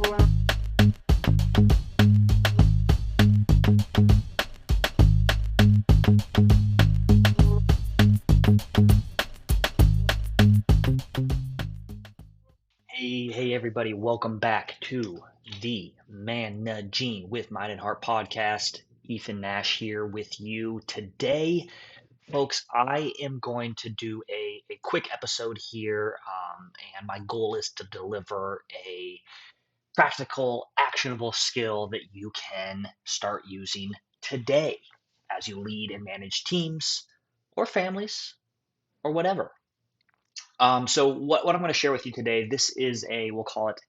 Hey, everybody, welcome back to the Managing with Mind and Heart podcast. Ethan Nash here with you today. Folks, I am going to do a quick episode here, and my goal is to deliver a practical, actionable skill that you can start using today as you lead and manage teams or families or whatever. So what I'm going to share with you today, this is we'll call it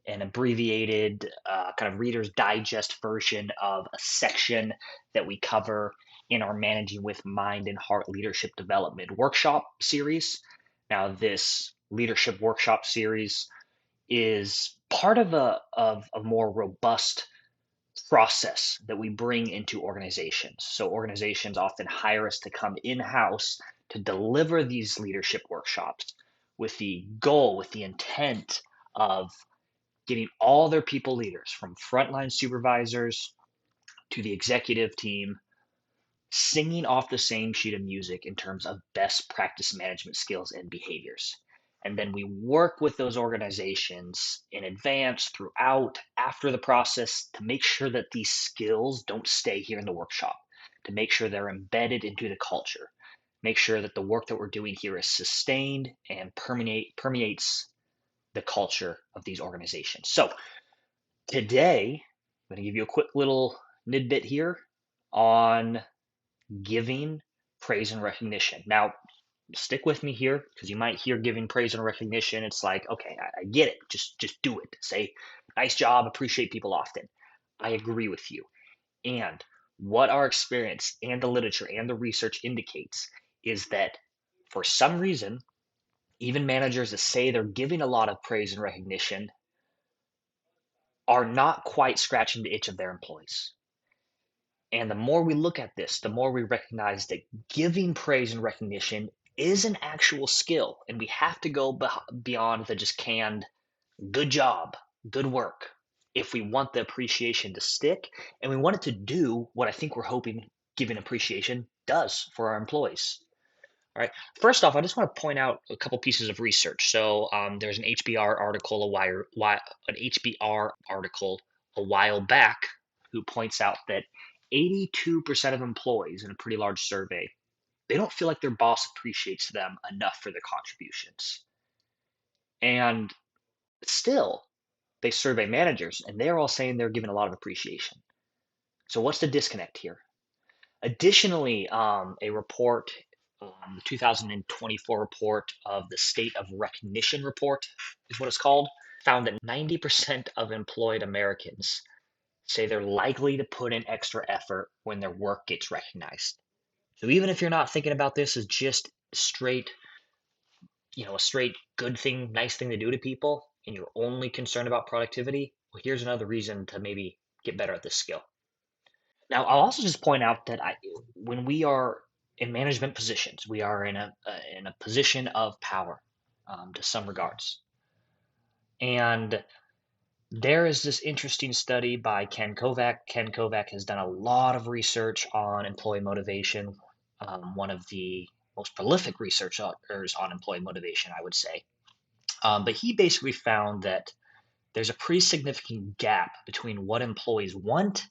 an abbreviated kind of Reader's Digest version of a section that we cover in our Managing with Mind and Heart Leadership Development workshop series. Now, this leadership workshop series is part of a more robust process that we bring into organizations. So organizations often hire us to come in-house to deliver these leadership workshops with the goal, with the intent of getting all their people leaders from frontline supervisors to the executive team singing off the same sheet of music in terms of best practice management skills and behaviors. And then we work with those organizations in advance, throughout, after the process to make sure that these skills don't stay here in the workshop, to make sure they're embedded into the culture, make sure that the work that we're doing here is sustained and permeates the culture of these organizations. So today, I'm going to give you a quick little tidbit here on giving praise and recognition. Now, stick with me here because you might hear giving praise and recognition. It's like, okay, I get it. Just do it. Say, nice job, appreciate people often. I agree with you. And what our experience and the literature and the research indicates is that for some reason, even managers that say they're giving a lot of praise and recognition are not quite scratching the itch of their employees. And the more we look at this, the more we recognize that giving praise and recognition is an actual skill. And we have to go beyond the just canned good job, good work, if we want the appreciation to stick. And we want it to do what I think we're hoping giving appreciation does for our employees. All right. First off, I just want to point out a couple pieces of research. So there's an HBR article a while back who points out that 82% of employees in a pretty large survey, they don't feel like their boss appreciates them enough for their contributions. And still, they survey managers, and they're all saying they're given a lot of appreciation. So what's the disconnect here? Additionally, a report, the 2024 report of the State of Recognition Report is what it's called, found that 90% of employed Americans say they're likely to put in extra effort when their work gets recognized. So even if you're not thinking about this as just straight, a straight good thing, nice thing to do to people, and you're only concerned about productivity, well, here's another reason to maybe get better at this skill. Now, I'll also just point out that when we are in management positions, we are in a position of power to some regards. And there is this interesting study by Ken Kovac. Ken Kovac has done a lot of research on employee motivation, one of the most prolific researchers on employee motivation, I would say. But he basically found that there's a pretty significant gap between what employees want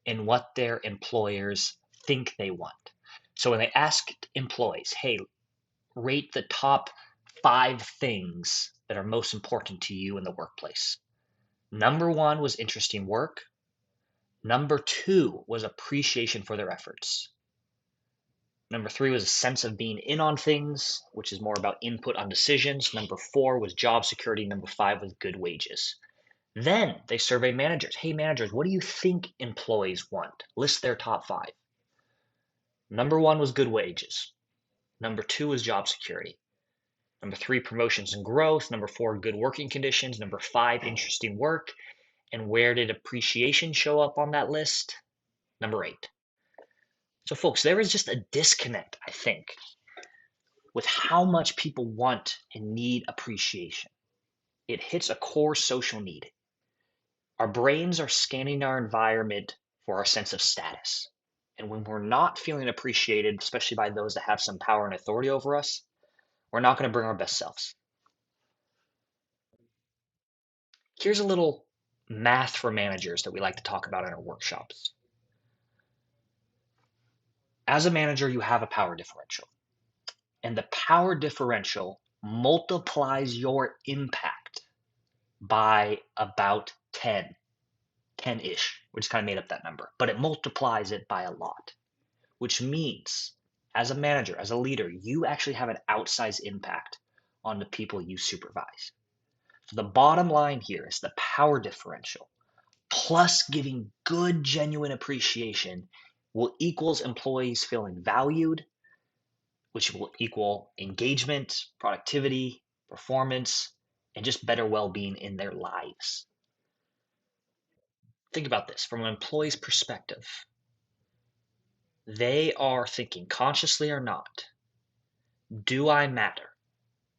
and what their employers think they want. So when they asked employees, hey, rate the top 5 things that are most important to you in the workplace. Number 1 was interesting work. Number 2 was appreciation for their efforts. Number 3 was a sense of being in on things, which is more about input on decisions. Number 4 was job security. Number 5 was good wages. Then they surveyed managers. Hey, managers, what do you think employees want? List their top 5. Number 1 was good wages. Number 2 was job security. Number 3, promotions and growth. Number 4, good working conditions. Number 5, interesting work. And where did appreciation show up on that list? Number 8. So folks, there is just a disconnect, I think, with how much people want and need appreciation. It hits a core social need. Our brains are scanning our environment for our sense of status. And when we're not feeling appreciated, especially by those that have some power and authority over us, we're not going to bring our best selves. Here's a little math for managers that we like to talk about in our workshops. As a manager, you have a power differential, and the power differential multiplies your impact by about 10-ish. We just kind of made up that number, but it multiplies it by a lot, which means as a manager, as a leader, you actually have an outsized impact on the people you supervise. So the bottom line here is the power differential plus giving good, genuine appreciation will equals employees feeling valued, which will equal engagement, productivity, performance, and just better well-being in their lives. Think about this from an employee's perspective. They are thinking, consciously or not, do I matter?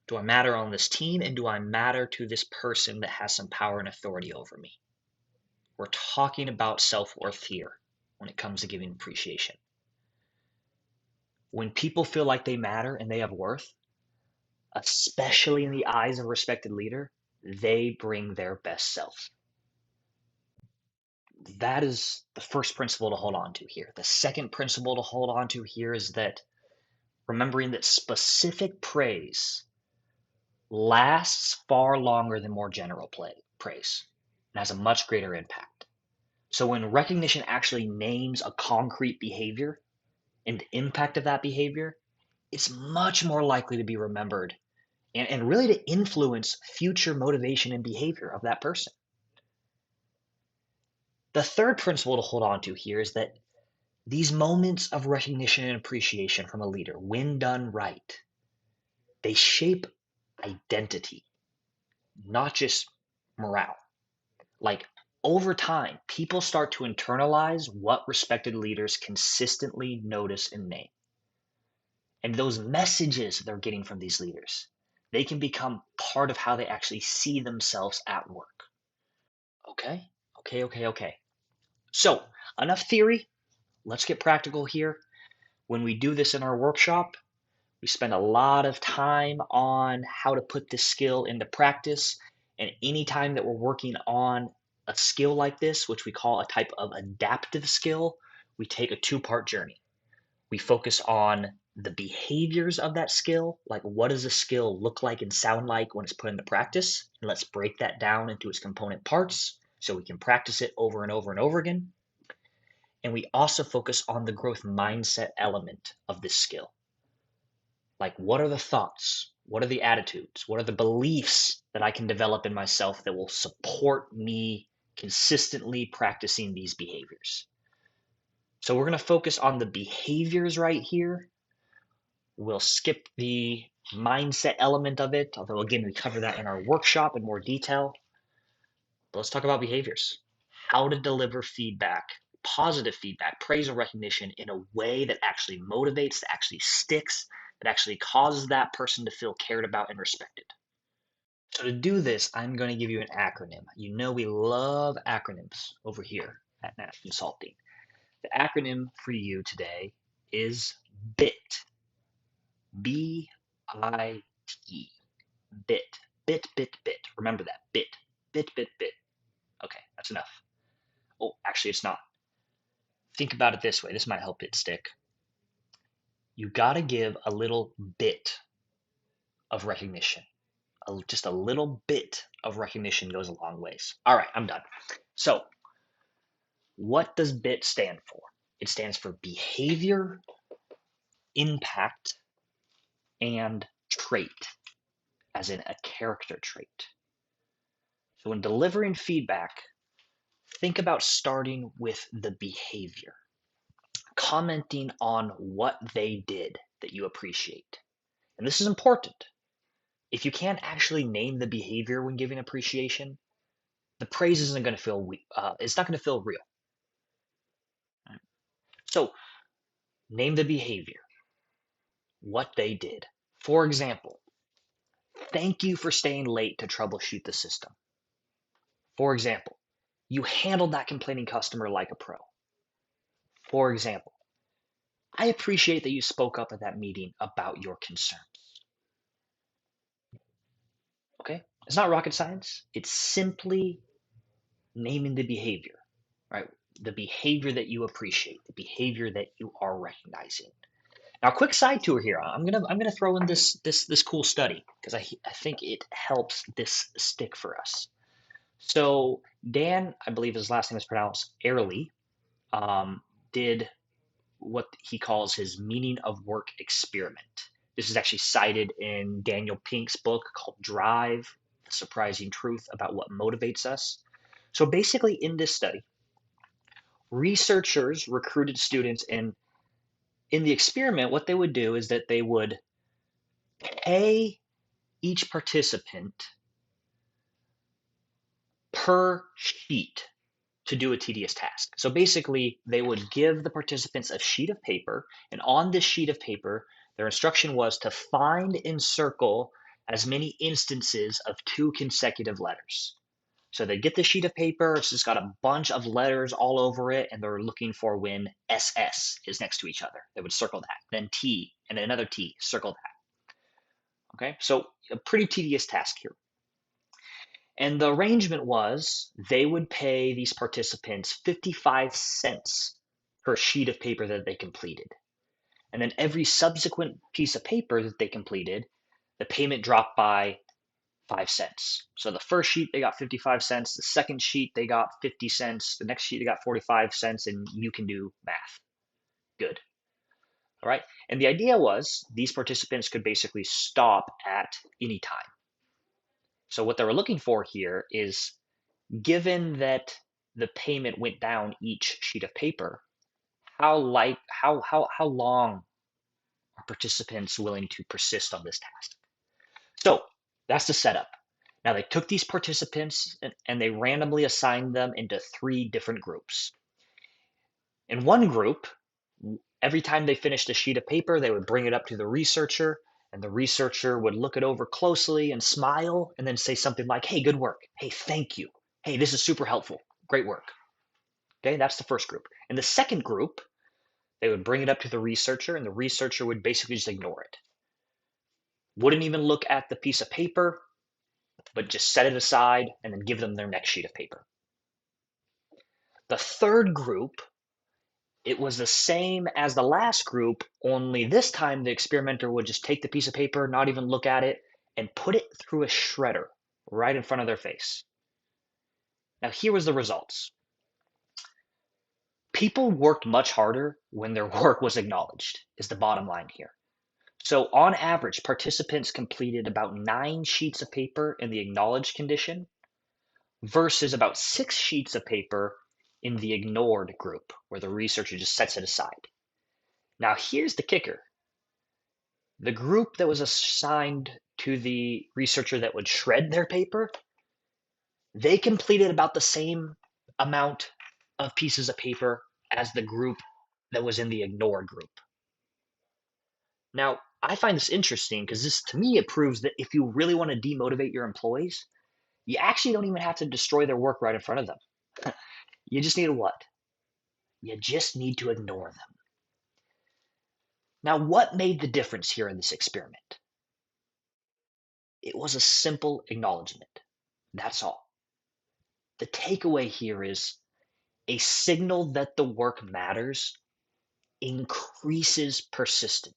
Do I matter on this team? And do I matter to this person that has some power and authority over me? We're talking about self-worth here when it comes to giving appreciation. When people feel like they matter and they have worth, especially in the eyes of a respected leader, they bring their best self. That is the first principle to hold on to here. The second principle to hold on to here is that remembering that specific praise lasts far longer than more general praise and has a much greater impact. So when recognition actually names a concrete behavior and the impact of that behavior, it's much more likely to be remembered and really to influence future motivation and behavior of that person. The third principle to hold on to here is that these moments of recognition and appreciation from a leader, when done right, they shape identity, not just morale. Like over time, people start to internalize what respected leaders consistently notice and name. And those messages they're getting from these leaders, they can become part of how they actually see themselves at work. Okay, okay. So, enough theory. Let's get practical here. When we do this in our workshop, we spend a lot of time on how to put this skill into practice. And anytime that we're working on a skill like this, which we call a type of adaptive skill, we take a two-part journey. We focus on the behaviors of that skill, like what does a skill look like and sound like when it's put into practice? And let's break that down into its component parts so we can practice it over and over and over again. And we also focus on the growth mindset element of this skill. Like, what are the thoughts? What are the attitudes? What are the beliefs that I can develop in myself that will support me consistently practicing these behaviors? So we're going to focus on the behaviors right here. We'll skip the mindset element of it, although again, we cover that in our workshop in more detail. But let's talk about behaviors. How to deliver feedback, positive feedback, praise and recognition in a way that actually motivates, that actually sticks, that actually causes that person to feel cared about and respected. So to do this, I'm going to give you an acronym. You know we love acronyms over here at Nash Consulting. The acronym for you today is BIT. B-I-T. BIT. BIT, bit, bit. Remember that. BIT. BIT, bit, bit. Okay, that's enough. Oh, actually, it's not. Think about it this way. This might help it stick. You got to give a little bit of recognition. Just a little bit of recognition goes a long ways. All right, I'm done. So, what does BIT stand for? It stands for behavior, impact, and trait, as in a character trait. So, when delivering feedback, think about starting with the behavior, commenting on what they did that you appreciate. And this is important. If you can't actually name the behavior when giving appreciation, the praise isn't going to feel it's not going to feel real. So name the behavior, what they did. For example, thank you for staying late to troubleshoot the system. For example, You handled that complaining customer like a pro. For example, I appreciate that you spoke up at that meeting about your concerns. Okay? It's not rocket science. It's simply naming the behavior, right? The behavior that you appreciate, the behavior that you are recognizing. Now, quick side tour here. I'm gonna throw in this cool study because I think it helps this stick for us. So Dan, I believe his last name is pronounced Airley, did what he calls his meaning of work experiment. This is actually cited in Daniel Pink's book called Drive: The Surprising Truth About What Motivates Us. So basically, in this study, researchers recruited students, and in the experiment, what they would do is that they would pay each participant per sheet to do a tedious task. So basically, they would give the participants a sheet of paper, and on this sheet of paper, their instruction was to find and circle as many instances of two consecutive letters. So they get the sheet of paper, it's just got a bunch of letters all over it, and they're looking for when SS is next to each other. They would circle that, then T, and then another T, circle that. Okay, so a pretty tedious task here. And the arrangement was they would pay these participants 55 cents per sheet of paper that they completed. And then every subsequent piece of paper that they completed, the payment dropped by 5 cents. So the first sheet, they got 55 cents. The second sheet, they got 50 cents. The next sheet, they got 45 cents. And you can do math. Good. All right. And the idea was these participants could basically stop at any time. So what they were looking for here is, given that the payment went down each sheet of paper, how long are participants willing to persist on this task? So that's the setup. Now they took these participants and they randomly assigned them into three different groups. In one group, every time they finished a sheet of paper, they would bring it up to the researcher, and the researcher would look it over closely and smile and then say something like, "Hey, good work. Hey, thank you. Hey, this is super helpful. Great work." Okay, that's the first group. In the second group, they would bring it up to the researcher, and the researcher would basically just ignore it. Wouldn't even look at the piece of paper, but just set it aside and then give them their next sheet of paper. The third group, it was the same as the last group, only this time the experimenter would just take the piece of paper, not even look at it, and put it through a shredder right in front of their face. Now, here was the results. People worked much harder when their work was acknowledged, is the bottom line here. So, on average, participants completed about 9 sheets of paper in the acknowledged condition versus about 6 sheets of paper in the ignored group, where the researcher just sets it aside. Now, here's the kicker: the group that was assigned to the researcher that would shred their paper, they completed about the same amount of pieces of paper as the group that was in the ignored group. Now, I find this interesting because this, to me, it proves that if you really want to demotivate your employees, you actually don't even have to destroy their work right in front of them. You just need to what? You just need to ignore them. Now, what made the difference here in this experiment? It was a simple acknowledgement. That's all. The takeaway here is a signal that the work matters increases persistence.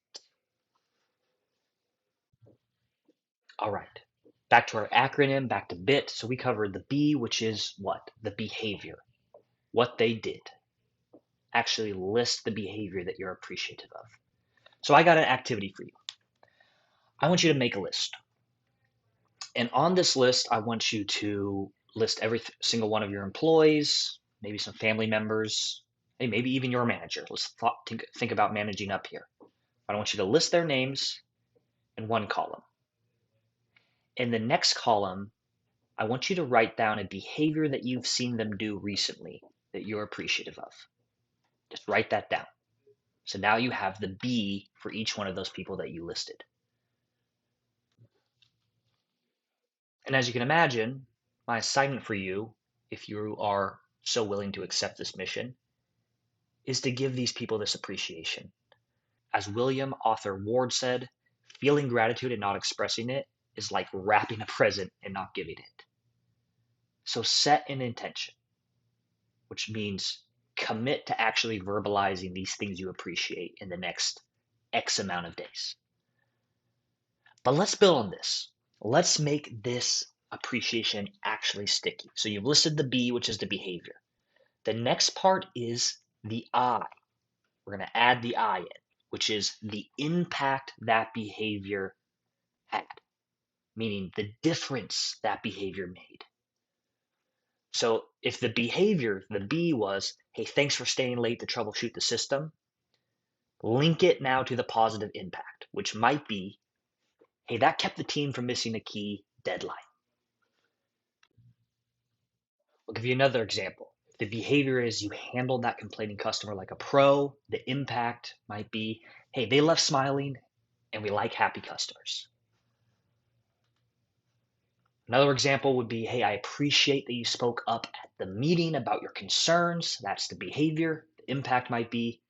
All right. Back to our acronym, back to BIT. So we covered the B, which is what? The behavior. What they did. Actually list the behavior that you're appreciative of. So I got an activity for you. I want you to make a list. And on this list, I want you to list every single one of your employees, maybe some family members, maybe even your manager. Let's think about managing up here. I want you to list their names in one column. In the next column, I want you to write down a behavior that you've seen them do recently that you're appreciative of. Just write that down. So now you have the B for each one of those people that you listed. And as you can imagine, my assignment for you, if you are so willing to accept this mission is to give these people this appreciation. As William Author Ward said, feeling gratitude and not expressing it is like wrapping a present and not giving it. So set an intention, which means commit to actually verbalizing these things you appreciate in the next X amount of days. But let's build on this. Let's make this appreciation actually sticky. So you've listed the B, which is the behavior. The next part is the I. We're going to add the I in, which is the impact that behavior had, meaning the difference that behavior made. So if the behavior, the B was, hey, thanks for staying late to troubleshoot the system, link it now to the positive impact, which might be, hey, that kept the team from missing a key deadline. I'll give you another example. The behavior is you handled that complaining customer like a pro. The impact might be, hey, they left smiling and we like happy customers. Another example would be, hey, I appreciate that you spoke up at the meeting about your concerns. That's the behavior. The impact might be,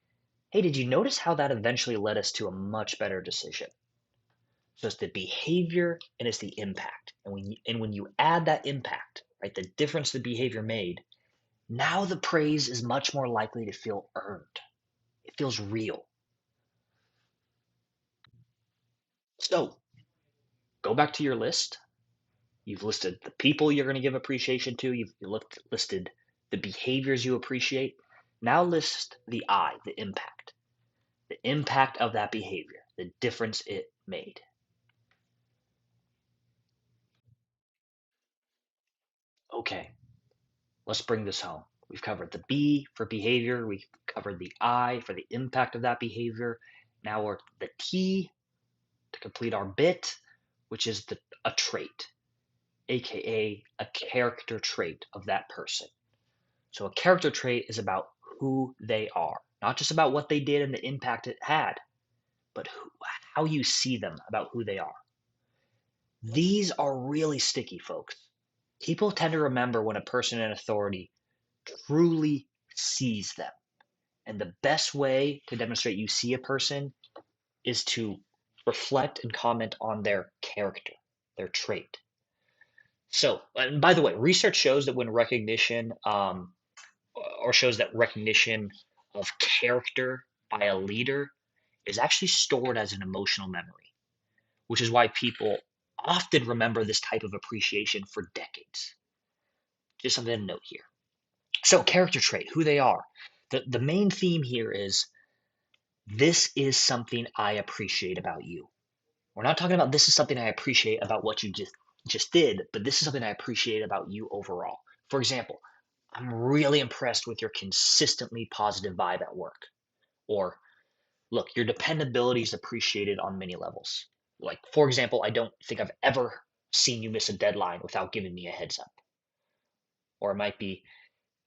hey, did you notice how that eventually led us to a much better decision? So it's the behavior and it's the impact. And when you add that impact, right, the difference the behavior made, now the praise is much more likely to feel earned. It feels real. So go back to your list. You've listed the people you're going to give appreciation to. You've listed the behaviors you appreciate. Now list the I, the impact of that behavior, the difference it made. Okay, let's bring this home. We've covered the B for behavior. We've covered the I for the impact of that behavior. Now we're the T to complete our bit, which is a trait, aka a character trait of that person. So a character trait is about who they are, not just about what they did and the impact it had, but how you see them, about who they are. These are really sticky, folks. People tend to remember when a person in authority truly sees them. And the best way to demonstrate you see a person is to reflect and comment on their character, their trait. So, and by the way, research shows that when recognition or shows that recognition of character by a leader is actually stored as an emotional memory, which is why people often remember this type of appreciation for decades. Just something to note here. So, character trait, who they are. The main theme here is this is something I appreciate about you. We're not talking about this is something I appreciate about what you just did, but this is something I appreciate about you overall. For example, I'm really impressed with your consistently positive vibe at work. Or, look, your dependability is appreciated on many levels. Like, for example, I don't think I've ever seen you miss a deadline without giving me a heads up. Or it might be,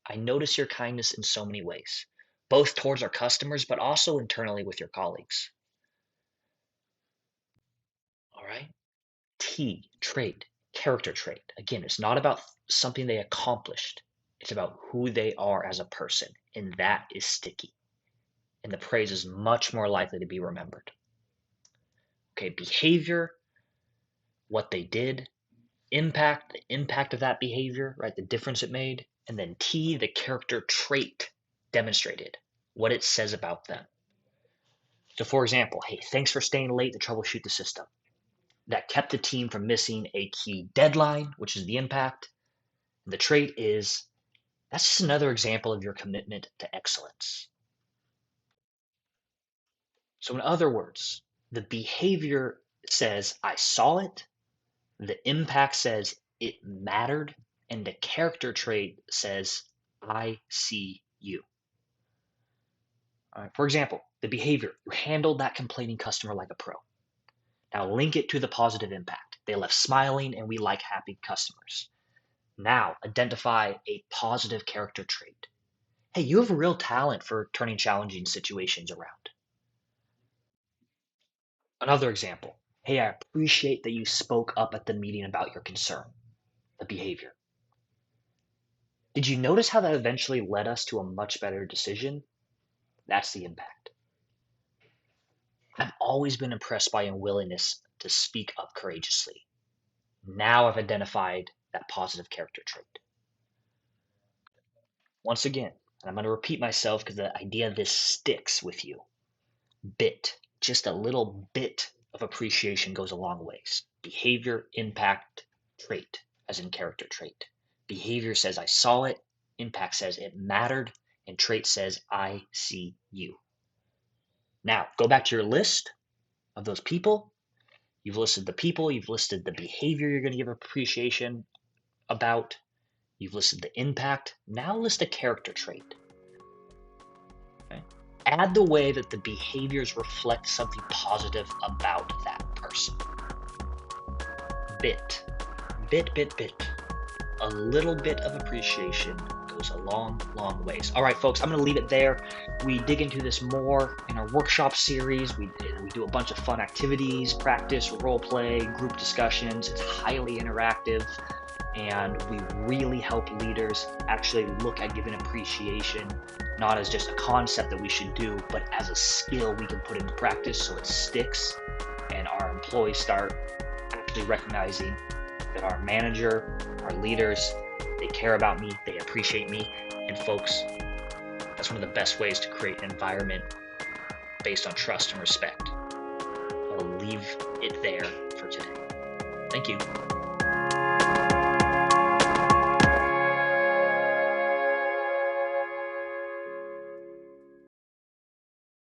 I notice your kindness in so many ways, both towards our customers, but also internally with your colleagues. All right. T, trait, character trait. Again, it's not about something they accomplished. It's about who they are as a person. And that is sticky. And the praise is much more likely to be remembered. Okay, behavior, what they did, the impact of that behavior, right? The difference it made. And then T, the character trait demonstrated, what it says about them. So for example, hey, thanks for staying late to troubleshoot the system. That kept the team from missing a key deadline, which is the impact. The trait is that's just another example of your commitment to excellence. So in other words, the behavior says, I saw it. The impact says it mattered. And the character trait says, I see you. All right, for example, the behavior, you handled that complaining customer like a pro. Now link it to the positive impact. They left smiling and we like happy customers. Now identify a positive character trait. Hey, you have a real talent for turning challenging situations around. Another example. Hey, I appreciate that you spoke up at the meeting about your concern, the behavior. Did you notice how that eventually led us to a much better decision? That's the impact. I've always been impressed by your willingness to speak up courageously. Now I've identified that positive character trait. Once again, and I'm going to repeat myself because the idea of this sticks with you. Just a little bit of appreciation goes a long ways. Behavior, impact, trait, as in character trait. Behavior says I saw it, impact says it mattered, and trait says I see you. Now, go back to your list of those people. You've listed the people, you've listed the behavior you're going to give appreciation about, you've listed the impact. Now list a character trait. Okay? Add the way that the behaviors reflect something positive about that person. Bit. A little bit of appreciation goes a long, long ways. All right, folks, I'm going to leave it there. We dig into this more in our workshop series. We do a bunch of fun activities, practice, role play, group discussions. It's highly interactive, and we really help leaders actually look at giving appreciation, not as just a concept that we should do, but as a skill we can put into practice so it sticks and our employees start actually recognizing that our manager, our leaders, they care about me, they appreciate me. And folks, that's one of the best ways to create an environment based on trust and respect. I'll leave it there for today. Thank you.